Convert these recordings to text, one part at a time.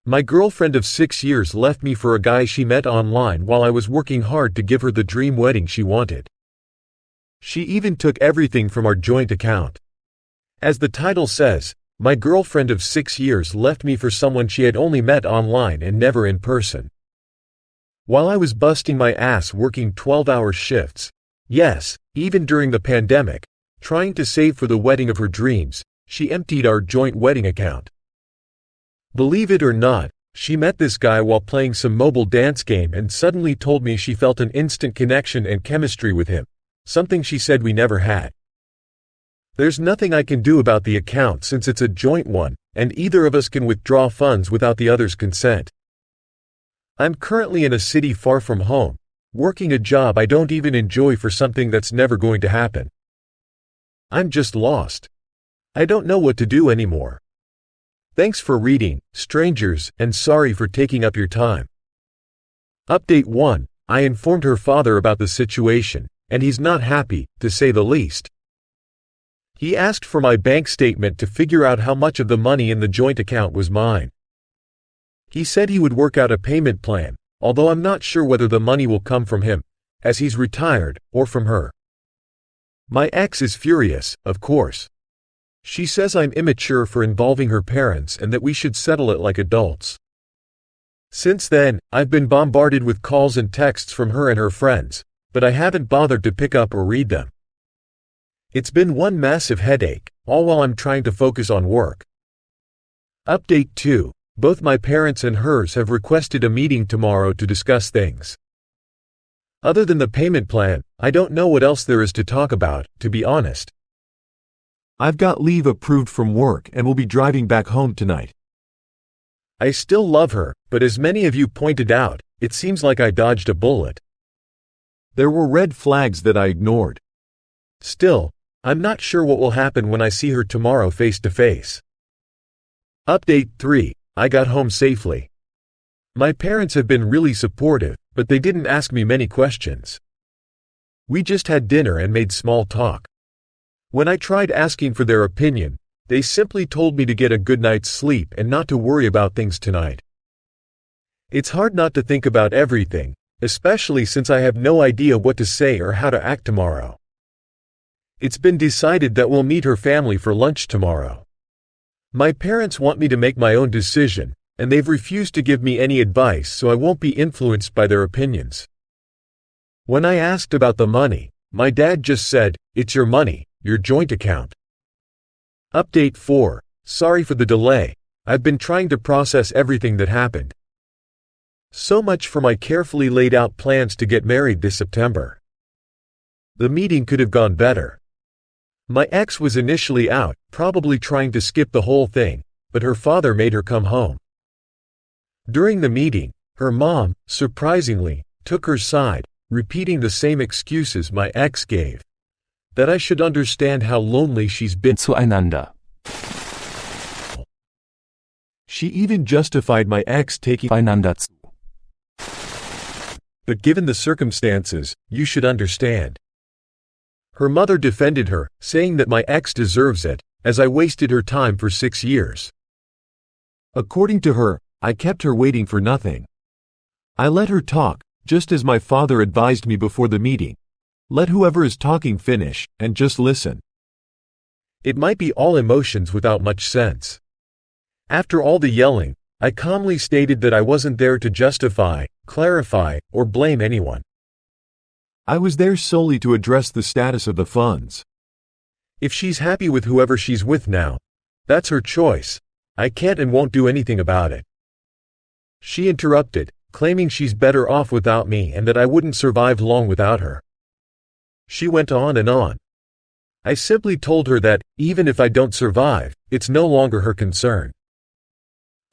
My girlfriend of 6 years left me for a guy she met online while I was working hard to give her the dream wedding she wanted. She even took everything from our joint account. As the title says, my girlfriend of 6 years left me for someone she had only met online and never in person. While I was busting my ass working 12-hour shifts, yes, even during the pandemic, trying to save for the wedding of her dreams, she emptied our joint wedding account. Believe it or not, she met this guy while playing some mobile dance game and suddenly told me she felt an instant connection and chemistry with him, something she said we never had. There's nothing I can do about the account since it's a joint one, and either of us can withdraw funds without the other's consent. I'm currently in a city far from home, working a job I don't even enjoy for something that's never going to happen. I'm just lost. I don't know what to do anymore. Thanks for reading, strangers, and sorry for taking up your time. Update 1. I informed her father about the situation, and he's not happy, to say the least. He asked for my bank statement to figure out how much of the money in the joint account was mine. He said he would work out a payment plan, although I'm not sure whether the money will come from him, as he's retired, or from her. My ex is furious, of course. She says I'm immature for involving her parents and that we should settle it like adults. Since then, I've been bombarded with calls and texts from her and her friends, but I haven't bothered to pick up or read them. It's been one massive headache, all while I'm trying to focus on work. Update 2. Both my parents and hers have requested a meeting tomorrow to discuss things. Other than the payment plan, I don't know what else there is to talk about, to be honest. I've got leave approved from work and will be driving back home tonight. I still love her, but as many of you pointed out, it seems like I dodged a bullet. There were red flags that I ignored. Still, I'm not sure what will happen when I see her tomorrow face to face. Update 3. I got home safely. My parents have been really supportive, but they didn't ask me many questions. We just had dinner and made small talk. When I tried asking for their opinion, they simply told me to get a good night's sleep and not to worry about things tonight. It's hard not to think about everything, especially since I have no idea what to say or how to act tomorrow. It's been decided that we'll meet her family for lunch tomorrow. My parents want me to make my own decision, and they've refused to give me any advice so I won't be influenced by their opinions. When I asked about the money, my dad just said, "It's your money, your joint account." Update 4. Sorry for the delay. I've been trying to process everything that happened. So much for my carefully laid out plans to get married this September. The meeting could have gone better. My ex was initially out, probably trying to skip the whole thing, but her father made her come home. During the meeting, her mom, surprisingly, took her side, repeating the same excuses my ex gave. That I should understand how lonely she's been zueinander. She even justified my ex taking Einander zu. But given the circumstances, you should understand. Her mother defended her, saying that my ex deserves it, as I wasted her time for 6 years. According to her, I kept her waiting for nothing. I let her talk, just as my father advised me before the meeting. Let whoever is talking finish, and just listen. It might be all emotions without much sense. After all the yelling, I calmly stated that I wasn't there to justify, clarify, or blame anyone. I was there solely to address the status of the funds. If she's happy with whoever she's with now, that's her choice. I can't and won't do anything about it. She interrupted, claiming she's better off without me and that I wouldn't survive long without her. She went on and on. I simply told her that, even if I don't survive, it's no longer her concern.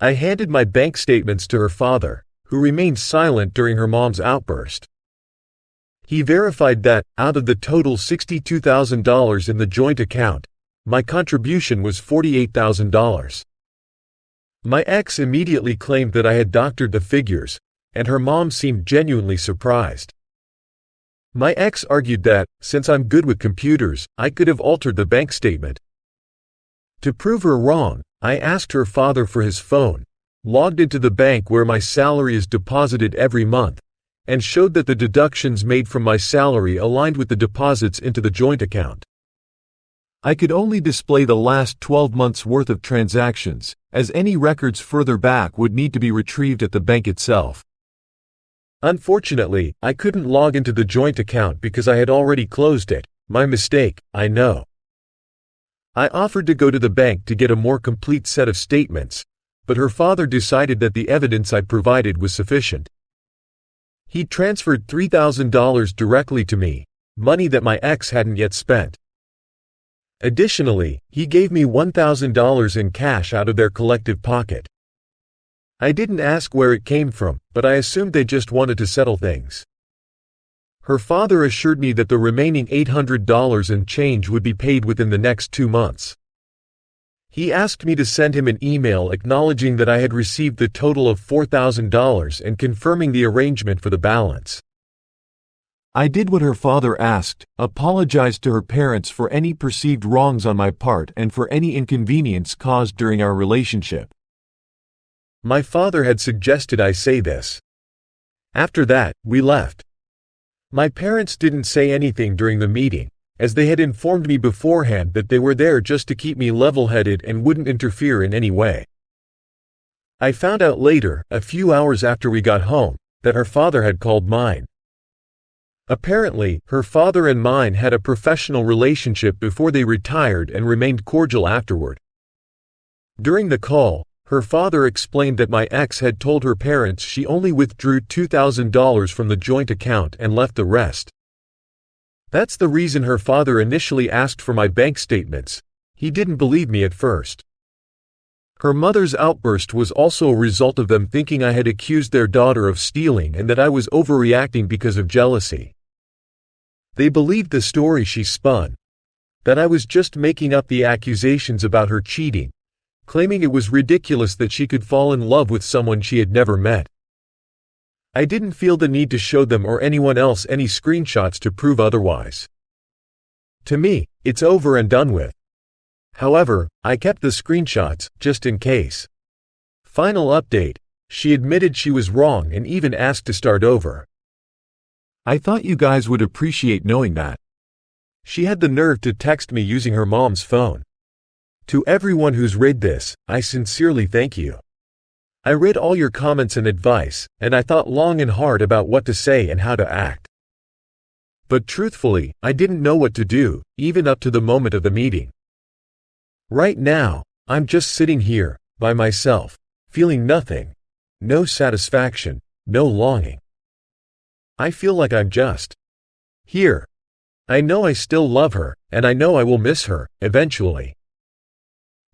I handed my bank statements to her father, who remained silent during her mom's outburst. He verified that, out of the total $62,000 in the joint account, my contribution was $48,000. My ex immediately claimed that I had doctored the figures, and her mom seemed genuinely surprised. My ex argued that, since I'm good with computers, I could have altered the bank statement. To prove her wrong, I asked her father for his phone, logged into the bank where my salary is deposited every month, and showed that the deductions made from my salary aligned with the deposits into the joint account. I could only display the last 12 months' worth of transactions, as any records further back would need to be retrieved at the bank itself. Unfortunately, I couldn't log into the joint account because I had already closed it. My mistake, I know. I offered to go to the bank to get a more complete set of statements, but her father decided that the evidence I provided was sufficient. He transferred $3,000 directly to me, money that my ex hadn't yet spent. Additionally, he gave me $1,000 in cash out of their collective pocket. I didn't ask where it came from, but I assumed they just wanted to settle things. Her father assured me that the remaining $800 and change would be paid within the next 2 months. He asked me to send him an email acknowledging that I had received the total of $4,000 and confirming the arrangement for the balance. I did what her father asked, apologized to her parents for any perceived wrongs on my part and for any inconvenience caused during our relationship. My father had suggested I say this. After that, we left. My parents didn't say anything during the meeting, as they had informed me beforehand that they were there just to keep me level-headed and wouldn't interfere in any way. I found out later, a few hours after we got home, that her father had called mine. Apparently, her father and mine had a professional relationship before they retired and remained cordial afterward. During the call, her father explained that my ex had told her parents she only withdrew $2,000 from the joint account and left the rest. That's the reason her father initially asked for my bank statements. He didn't believe me at first. Her mother's outburst was also a result of them thinking I had accused their daughter of stealing and that I was overreacting because of jealousy. They believed the story she spun, that I was just making up the accusations about her cheating, claiming it was ridiculous that she could fall in love with someone she had never met. I didn't feel the need to show them or anyone else any screenshots to prove otherwise. To me, it's over and done with. However, I kept the screenshots, just in case. Final update: she admitted she was wrong and even asked to start over. I thought you guys would appreciate knowing that. She had the nerve to text me using her mom's phone. To everyone who's read this, I sincerely thank you. I read all your comments and advice, and I thought long and hard about what to say and how to act. But truthfully, I didn't know what to do, even up to the moment of the meeting. Right now, I'm just sitting here, by myself, feeling nothing. No satisfaction, no longing. I feel like I'm just here. I know I still love her, and I know I will miss her, eventually.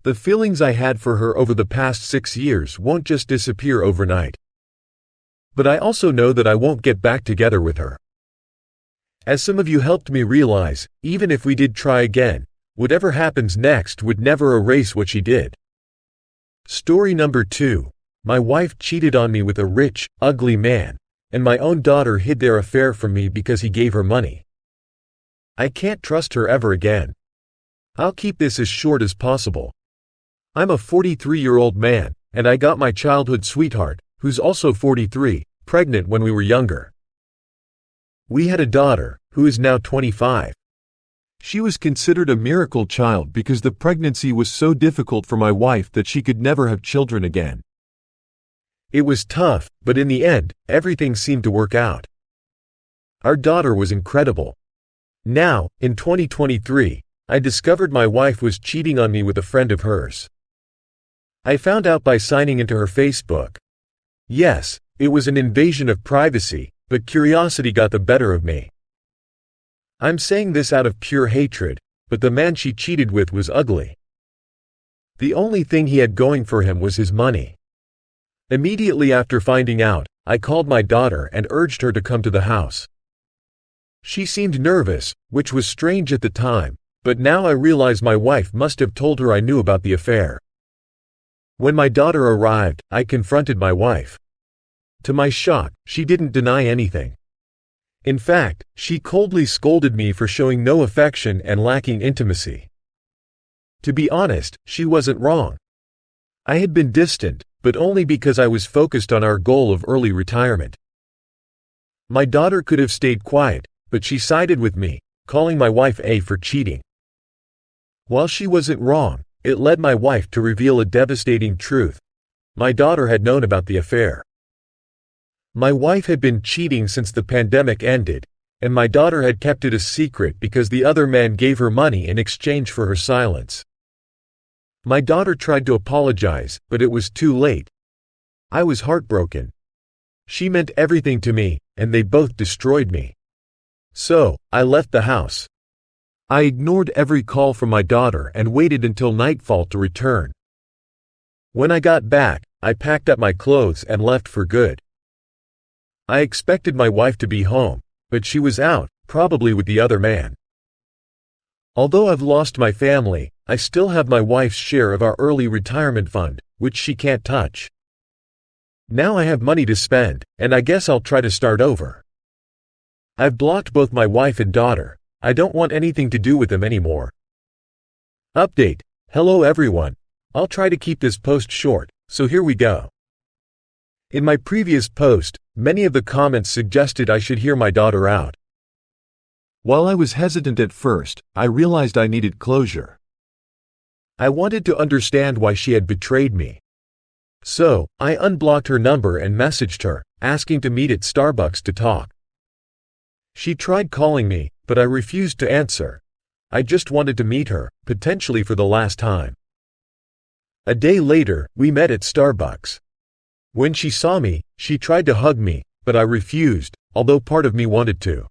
The feelings I had for her over the past 6 years won't just disappear overnight. But I also know that I won't get back together with her. As some of you helped me realize, even if we did try again, whatever happens next would never erase what she did. Story number 2. My wife cheated on me with a rich, ugly man, and my own daughter hid their affair from me because he gave her money. I can't trust her ever again. I'll keep this as short as possible. I'm a 43-year-old man, and I got my childhood sweetheart, who's also 43, pregnant when we were younger. We had a daughter, who is now 25. She was considered a miracle child because the pregnancy was so difficult for my wife that she could never have children again. It was tough, but in the end, everything seemed to work out. Our daughter was incredible. Now, in 2023, I discovered my wife was cheating on me with a friend of hers. I found out by signing into her Facebook. Yes, it was an invasion of privacy, but curiosity got the better of me. I'm saying this out of pure hatred, but the man she cheated with was ugly. The only thing he had going for him was his money. Immediately after finding out, I called my daughter and urged her to come to the house. She seemed nervous, which was strange at the time, but now I realize my wife must have told her I knew about the affair. When my daughter arrived, I confronted my wife. To my shock, she didn't deny anything. In fact, she coldly scolded me for showing no affection and lacking intimacy. To be honest, she wasn't wrong. I had been distant, but only because I was focused on our goal of early retirement. My daughter could have stayed quiet, but she sided with me, calling my wife A for cheating. While she wasn't wrong, it led my wife to reveal a devastating truth. My daughter had known about the affair. My wife had been cheating since the pandemic ended, and my daughter had kept it a secret because the other man gave her money in exchange for her silence. My daughter tried to apologize, but it was too late. I was heartbroken. She meant everything to me, and they both destroyed me. So, I left the house. I ignored every call from my daughter and waited until nightfall to return. When I got back, I packed up my clothes and left for good. I expected my wife to be home, but she was out, probably with the other man. Although I've lost my family, I still have my wife's share of our early retirement fund, which she can't touch. Now I have money to spend, and I guess I'll try to start over. I've blocked both my wife and daughter. I don't want anything to do with them anymore. Update. Hello everyone. I'll try to keep this post short, so here we go. In my previous post, many of the comments suggested I should hear my daughter out. While I was hesitant at first, I realized I needed closure. I wanted to understand why she had betrayed me. So, I unblocked her number and messaged her, asking to meet at Starbucks to talk. She tried calling me, but I refused to answer. I just wanted to meet her, potentially for the last time. A day later, we met at Starbucks. When she saw me, she tried to hug me, but I refused, although part of me wanted to.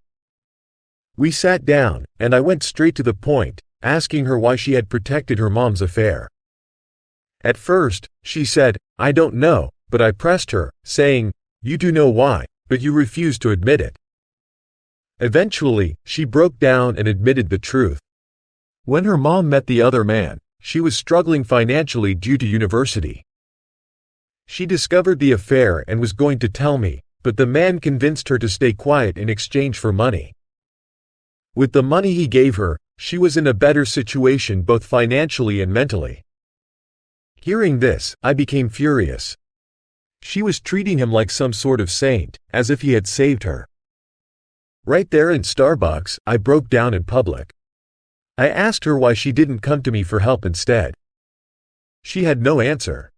We sat down, and I went straight to the point, asking her why she had protected her mom's affair. At first, she said, "I don't know," but I pressed her, saying, "You do know why, but you refuse to admit it." Eventually, she broke down and admitted the truth. When her mom met the other man, she was struggling financially due to university. She discovered the affair and was going to tell me, but the man convinced her to stay quiet in exchange for money. With the money he gave her, she was in a better situation both financially and mentally. Hearing this, I became furious. She was treating him like some sort of saint, as if he had saved her. Right there in Starbucks, I broke down in public. I asked her why she didn't come to me for help instead. She had no answer.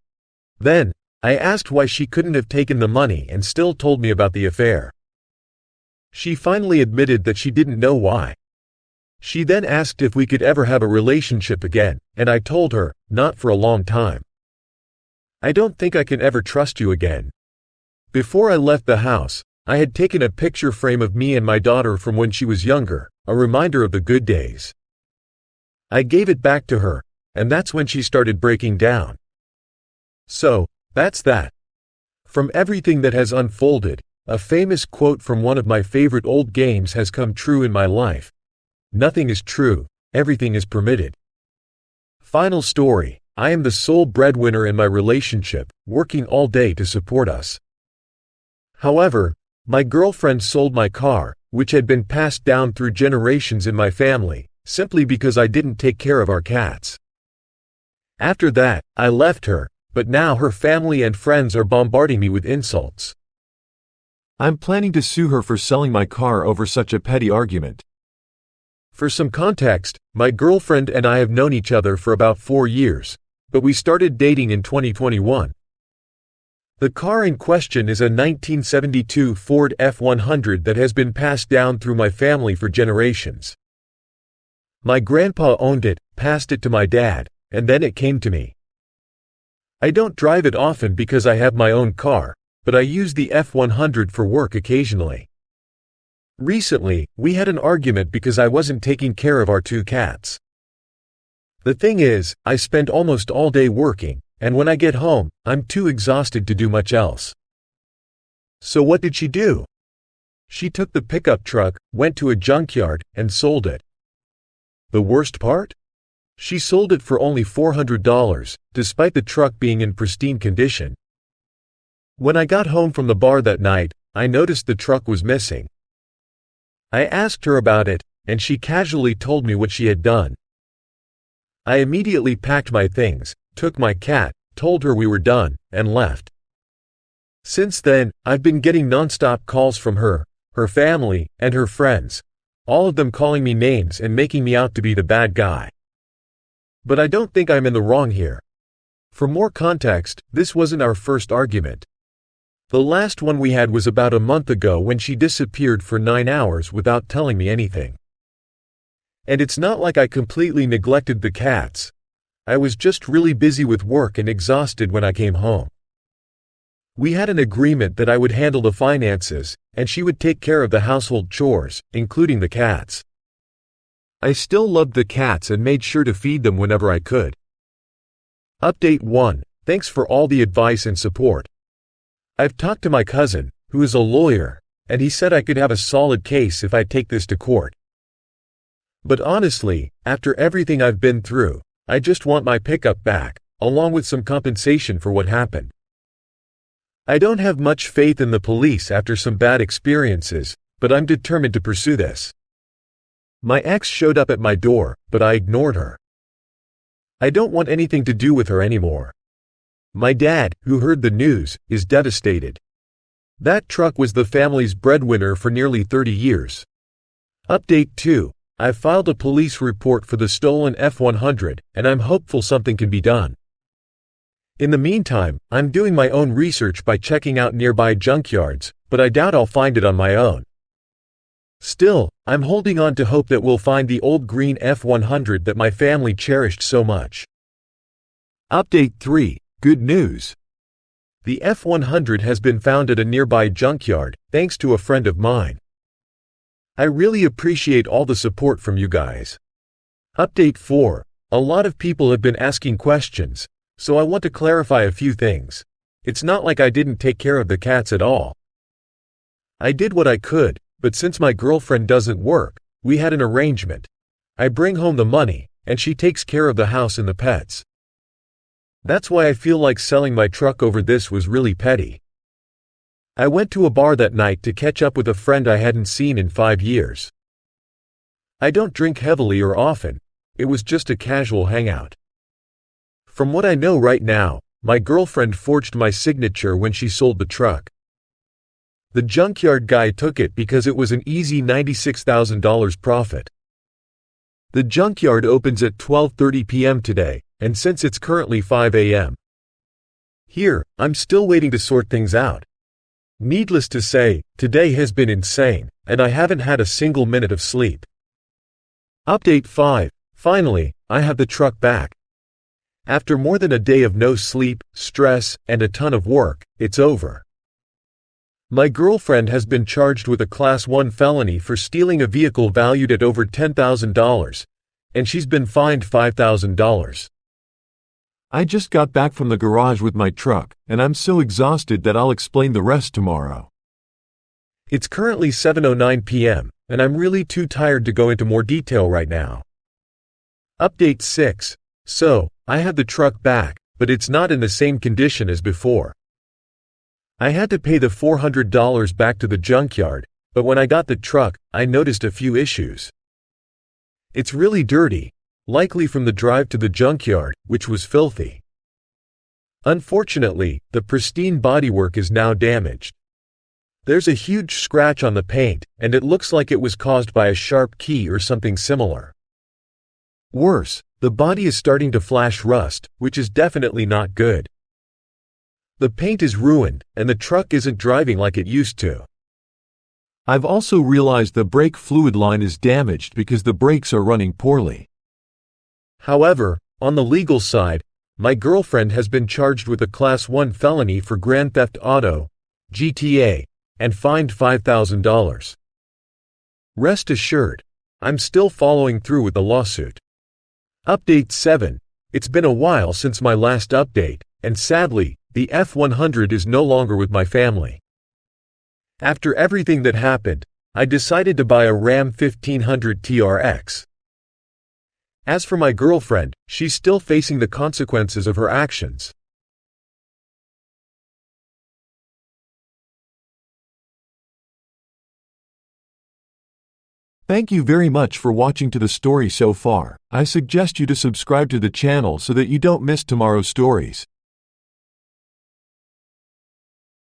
Then, I asked why she couldn't have taken the money and still told me about the affair. She finally admitted that she didn't know why. She then asked if we could ever have a relationship again, and I told her, not for a long time. I don't think I can ever trust you again. Before I left the house, I had taken a picture frame of me and my daughter from when she was younger, a reminder of the good days. I gave it back to her, and that's when she started breaking down. So, that's that. From everything that has unfolded, a famous quote from one of my favorite old games has come true in my life. Nothing is true, everything is permitted. Final story. I am the sole breadwinner in my relationship, working all day to support us. However, my girlfriend sold my car, which had been passed down through generations in my family, simply because I didn't take care of our cats. After that, I left her, but now her family and friends are bombarding me with insults. I'm planning to sue her for selling my car over such a petty argument. For some context, my girlfriend and I have known each other for about 4 years, but we started dating in 2021. The car in question is a 1972 Ford F-100 that has been passed down through my family for generations. My grandpa owned it, passed it to my dad, and then it came to me. I don't drive it often because I have my own car, but I use the F-100 for work occasionally. Recently, we had an argument because I wasn't taking care of our 2 cats. The thing is, I spend almost all day working, and when I get home, I'm too exhausted to do much else. So what did she do? She took the pickup truck, went to a junkyard, and sold it. The worst part? She sold it for only $400, despite the truck being in pristine condition. When I got home from the bar that night, I noticed the truck was missing. I asked her about it, and she casually told me what she had done. I immediately packed my things, took my cat, told her we were done, and left. Since then, I've been getting non-stop calls from her, her family, and her friends, all of them calling me names and making me out to be the bad guy. But I don't think I'm in the wrong here. For more context, this wasn't our first argument. The last one we had was about a month ago when she disappeared for 9 hours without telling me anything. And it's not like I completely neglected the cats. I was just really busy with work and exhausted when I came home. We had an agreement that I would handle the finances, and she would take care of the household chores, including the cats. I still loved the cats and made sure to feed them whenever I could. Update 1. Thanks for all the advice and support. I've talked to my cousin, who is a lawyer, and he said I could have a solid case if I take this to court. But honestly, after everything I've been through, I just want my pickup back, along with some compensation for what happened. I don't have much faith in the police after some bad experiences, but I'm determined to pursue this. My ex showed up at my door, but I ignored her. I don't want anything to do with her anymore. My dad, who heard the news, is devastated. That truck was the family's breadwinner for nearly 30 years. Update 2. I've filed a police report for the stolen F-100, and I'm hopeful something can be done. In the meantime, I'm doing my own research by checking out nearby junkyards, but I doubt I'll find it on my own. Still, I'm holding on to hope that we'll find the old green F-100 that my family cherished so much. Update 3. Good news. The F-100 has been found at a nearby junkyard, thanks to a friend of mine. I really appreciate all the support from you guys. Update 4. A lot of people have been asking questions, so I want to clarify a few things. It's not like I didn't take care of the cats at all. I did what I could, but since my girlfriend doesn't work, we had an arrangement. I bring home the money, and she takes care of the house and the pets. That's why I feel like selling my truck over this was really petty. I went to a bar that night to catch up with a friend I hadn't seen in 5 years. I don't drink heavily or often, it was just a casual hangout. From what I know right now, my girlfriend forged my signature when she sold the truck. The junkyard guy took it because it was an easy $96,000 profit. The junkyard opens at 12:30 p.m. today, and since it's currently 5 a.m. here, I'm still waiting to sort things out. Needless to say, today has been insane, and I haven't had a single minute of sleep. Update 5. Finally, I have the truck back. After more than a day of no sleep, stress, and a ton of work, it's over. My girlfriend has been charged with a Class 1 felony for stealing a vehicle valued at over $10,000, and she's been fined $5,000. I just got back from the garage with my truck, and I'm so exhausted that I'll explain the rest tomorrow. It's currently 7:09 p.m., and I'm really too tired to go into more detail right now. Update 6. So, I have the truck back, but it's not in the same condition as before. I had to pay the $400 back to the junkyard, but when I got the truck, I noticed a few issues. It's really dirty, likely from the drive to the junkyard, which was filthy. Unfortunately, the pristine bodywork is now damaged. There's a huge scratch on the paint, and it looks like it was caused by a sharp key or something similar. Worse, the body is starting to flash rust, which is definitely not good. The paint is ruined, and the truck isn't driving like it used to. I've also realized the brake fluid line is damaged because the brakes are running poorly. However, on the legal side, my girlfriend has been charged with a Class 1 felony for Grand Theft Auto, GTA, and fined $5,000. Rest assured, I'm still following through with the lawsuit. Update 7. It's been a while since my last update, and sadly, the F-100 is no longer with my family. After everything that happened, I decided to buy a Ram 1500 TRX. As for my girlfriend, she's still facing the consequences of her actions. Thank you very much for watching to the story so far. I suggest you to subscribe to the channel so that you don't miss tomorrow's stories.